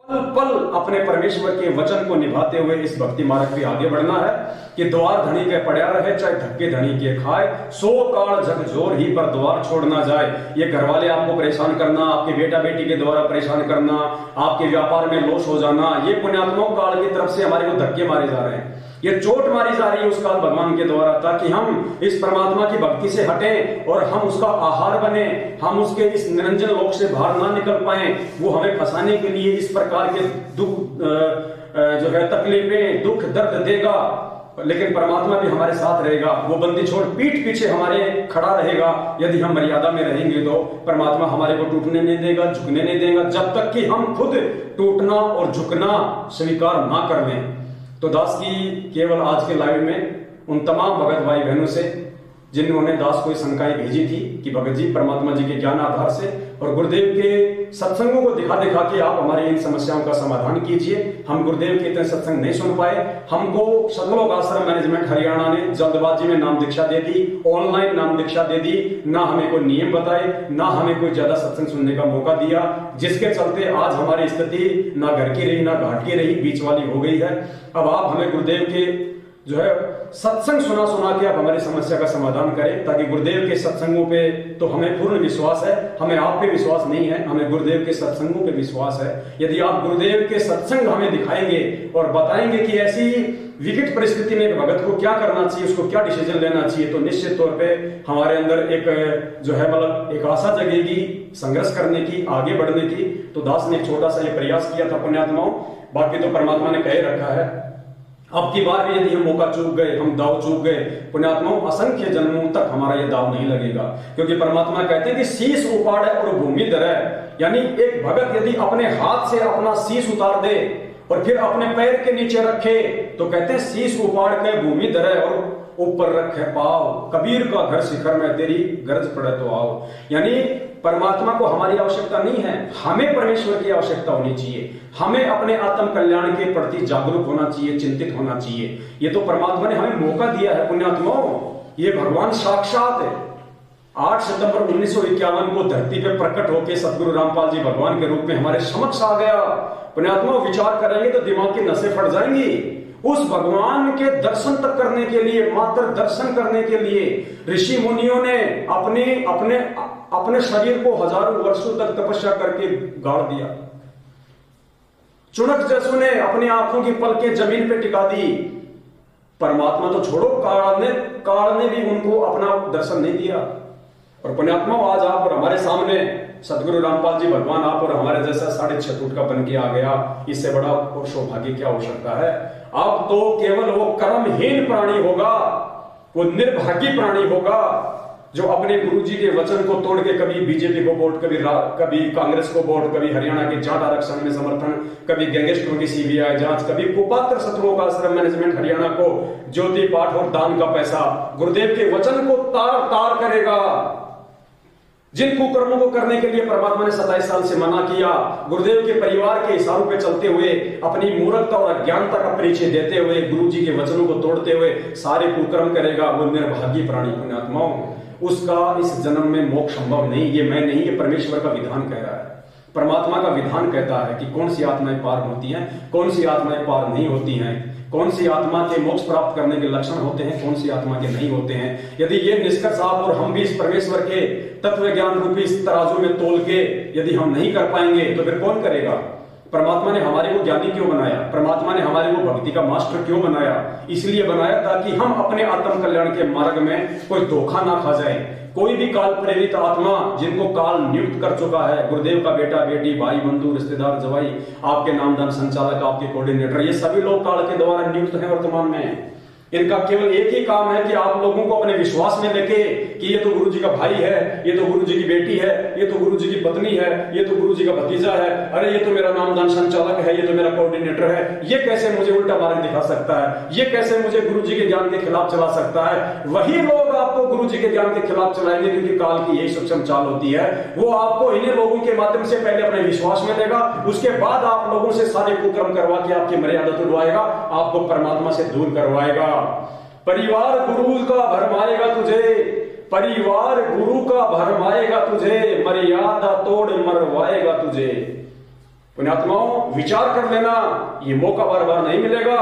पल अपने परमेश्वर के वचन को निभाते हुए इस भक्ति मार्ग पे आगे बढ़ना है कि द्वार धनी के पड़ा रहे चाहे धक्के धनी के खाए, सो काल जग जोर ही पर द्वार छोड़ ना जाए। ये घर वाले आपको परेशान करना, आपके बेटा बेटी के द्वारा परेशान करना, आपके व्यापार में लॉस हो जाना, ये पुण्यात्माओं काल की तरफ से हमारे को धक्के मारे जा रहे हैं, ये चोट मारी जा रही है उस काल भगवान के द्वारा, ताकि हम इस परमात्मा की भक्ति से हटें और हम उसका आहार बने, हम उसके इस निरंजन लोक से बाहर ना निकल पाए। वो हमें फंसाने के लिए इस प्रकार के दुख जो है तकलीफें दुख दर्द देगा, लेकिन परमात्मा भी हमारे साथ रहेगा। वो बंदी छोड़ पीठ पीछे हमारे खड़ा रहेगा। यदि हम मर्यादा में रहेंगे तो परमात्मा हमारे को टूटने नहीं देगा, झुकने नहीं देगा, जब तक कि हम खुद टूटना और झुकना स्वीकार ना कर लें। तो दास की केवल आज के लाइव में उन तमाम भगत भाई बहनों से जिन्होंने दास को शंकाएं भेजी थी कि भगत जी परमात्मा जी के ज्ञान आधार से और गुरुदेव के सत्संगों को दिखा दिखा के आप हमारी इन समस्याओं का समाधान कीजिए। हम गुरुदेव के इतने सत्संग नहीं सुन पाए। हमको सतलोक आश्रम मैनेजमेंट हरियाणा ने जल्दबाजी में नाम दीक्षा दे दी, ऑनलाइन नाम दीक्षा दे दी, ना हमें कोई नियम बताए, ना हमें कोई ज्यादा सत्संग सुनने का मौका दिया, जिसके चलते आज हमारी स्थिति ना घर की रही ना घाट की रही, बीच वाली हो गई है। अब आप हमें गुरुदेव के जो है सत्संग सुना सुना के आप हमारी समस्या का समाधान करें, ताकि गुरुदेव के सत्संगों पे तो हमें पूर्ण विश्वास है, हमें आप पे विश्वास नहीं है, हमें गुरुदेव के सत्संगों पे विश्वास है। यदि आप गुरुदेव के सत्संग हमें दिखाएंगे और बताएंगे कि ऐसी विकट परिस्थिति में एक भगत को क्या करना चाहिए, उसको क्या डिसीजन लेना चाहिए, तो निश्चित तौर पे हमारे अंदर एक जो है मतलब एक आशा जगेगी संघर्ष करने की, आगे बढ़ने की। तो दास ने एक छोटा सा ये प्रयास किया था पुण्यात्माओं, बाकी तो परमात्मा ने कह रखा है। अब की बार भी यदि हम मौका चूक गए, हम दाव चूक गए, पुण्यात्माओं असंख्य जन्मों तक हमारा यह दाव नहीं लगेगा, क्योंकि परमात्मा कहते हैं कि शीश उपाड़े और भूमि धरे। यानी एक भगत यदि अपने हाथ से अपना शीश उतार दे और फिर अपने पैर के नीचे रखे, तो कहते हैं शीश उपाड़ के भूमि धरे और ऊपर रखे पाव, कबीर का घर शिखर में तेरी गरज पड़े तो आओ। यानी परमात्मा को हमारी आवश्यकता नहीं है, हमें परमेश्वर की आवश्यकता होनी चाहिए। हमें अपने आत्म कल्याण के प्रति जागरूक होना चाहिए, चिंतित होना चाहिए। ये तो परमात्मा ने हमें मौका दिया है पुण्यात्माओं। ये भगवान साक्षात है 8 सितंबर 1951 को धरती पे प्रकट होकर सदगुरु रामपाल जी भगवान के रूप में हमारे समक्ष आ गया। पुण्यात्माओं विचार करेंगे तो दिमाग की नसें फट जाएंगी। उस भगवान के दर्शन तक करने के लिए, मात्र दर्शन करने के लिए ऋषि मुनियों ने अपने शरीर को हजारों वर्षों तक तपस्या करके गाड़ दिया। चुनक जैसों ने अपनी आंखों की पलकें जमीन पे टिका दी। परमात्मा तो छोड़ो, काल ने भी उनको अपना दर्शन नहीं दिया। और पुण्यात्मा आज आप और हमारे सामने सदगुरु रामपाल जी भगवान आप और हमारे जैसा 6.5 फुट का बन के आ गया। इससे बड़ा और सौभाग्य क्या हो सकता है। अब तो केवल वो कर्महीन प्राणी होगा, वो निर्भागी प्राणी होगा जो अपने गुरु जी के वचन को तोड़ के कभी बीजेपी को वोट, कभी कांग्रेस को वोट, कभी हरियाणा के जाट आरक्षण में समर्थन, कभी गैंगस्टरों की सीबीआई जांच, कभी कुपात्र सतलोक आश्रम मैनेजमेंट हरियाणा को ज्योति पाठ और दान का पैसा, गुरुदेव के वचन को तार तार करेगा। जिन कुकर्मों को करने के लिए परमात्मा ने 27 साल से मना किया, गुरुदेव के परिवार के इशारों पे चलते हुए, अपनी मूर्खता और अज्ञानता का परिचय देते हुए, गुरु जी के वचनों को तोड़ते हुए सारे कुकर्म करेगा, वो निर्भागी प्राणी पुण्यात्माओं। उसका इस जन्म में मोक्ष संभव नहीं। ये मैं नहीं, ये परमेश्वर का विधान कह रहा है। परमात्मा का विधान कहता है कि कौन सी आत्माएं पार होती हैं, कौन सी आत्माएं पार नहीं होती हैं, कौन सी आत्मा के मोक्ष प्राप्त करने के लक्षण होते हैं, कौन सी आत्मा के नहीं होते हैं। यदि ये निष्कर्ष आप और हम भी इस परमेश्वर के तत्व ज्ञान रूपी इस तराजू में तोल के यदि हम नहीं कर पाएंगे तो फिर कौन करेगा। परमात्मा ने हमारे को ज्ञानी क्यों बनाया, परमात्मा ने हमारे को भक्ति का मास्टर क्यों बनाया, इसलिए बनाया ताकि हम अपने आत्म कल्याण के मार्ग में कोई धोखा ना खा जाए। कोई भी काल प्रेरित आत्मा जिनको काल नियुक्त कर चुका है, गुरुदेव का बेटा बेटी, भाई बंधु रिश्तेदार जवाई, आपके नामदान संचालक, आपके कोऑर्डिनेटर, ये सभी लोग काल के द्वारा नियुक्त हैं वर्तमान में। इनका केवल एक ही काम है कि आप लोगों को अपने विश्वास में लेके कि ये तो गुरु जी का भाई है, ये तो गुरु जी की बेटी है, ये तो गुरु जी की पत्नी है, ये तो गुरु जी का भतीजा है, अरे ये तो मेरा नामदान संचालक है, ये तो मेरा कोऑर्डिनेटर है, ये कैसे मुझे उल्टा मार्ग दिखा सकता है, ये कैसे मुझे गुरु जी के ज्ञान के खिलाफ चला सकता है। वही लोग आपको गुरु जी के ज्ञान के खिलाफ चलाएंगे, क्योंकि काल की यही सूक्ष्म चाल होती है। वो आपको इन्हीं लोगों के माध्यम से पहले अपने विश्वास में लेगा, उसके बाद आप लोगों से सारे कुकर्म करवा के आपकी मर्यादा तोड़वाएगा, आपको परमात्मा से दूर करवाएगा। परिवार गुरु का भरमाएगा तुझे, परिवार गुरु का भरमाएगा तुझे, मर्यादा तोड़ मरवाएगा तुझे। पुण्यात्माओं, विचार कर लेना, ये मौका बार बार नहीं मिलेगा।